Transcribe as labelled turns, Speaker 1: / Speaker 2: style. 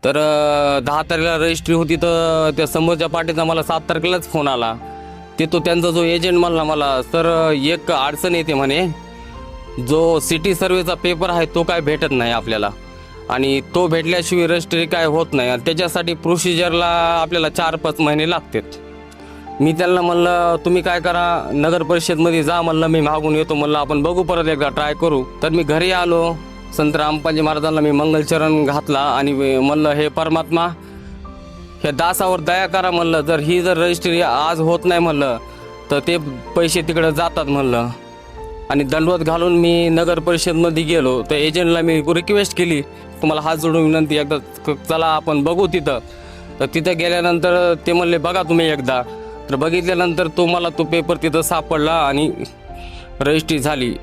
Speaker 1: तर 10 तारखेला रजिस्ट्री होती, तर त्या समोरच्या पार्टीचा मला 7 तारखेलाच फोन आला. ते तो त्यांचा जो एजंट म्हणला मला, सर एक अडचण येते म्हणे, जो सिटी सर्वेचा पेपर आहे तो काय भेटत नाही आपल्याला, आणि तो भेटल्याशिवाय रजिस्ट्री काय होत नाही, आणि त्याच्यासाठी प्रोसिजरला आपल्याला 4-5 महिने लागतात. मी त्यांना म्हणलं तुम्ही काय करा, नगर परिषदमध्ये जा म्हणलं, मी मागून येतो म्हणलं, आपण बघू परत एकदा ट्राय करू. तर मी घरी आलो, संत रामपालजी महाराजांना मी मंगलचरण घातला आणि म्हणलं हे परमात्मा, ह्या दासावर दया करा म्हणलं, जर रजिस्ट्री आज होत नाही म्हणलं तर ते पैसे तिकडे जातात म्हणलं. आणि दंडवत घालून मी नगर परिषदमध्ये गेलो, तर एजंटला मी रिक्वेस्ट केली, तुम्हाला हात जोडून विनंती, एकदा चला आपण बघू तिथं. तर तिथं गेल्यानंतर ते म्हणले बघा तुम्ही एकदा. तर बघितल्यानंतर तो पेपर तिथं सापडला आणि रजिस्ट्री झाली.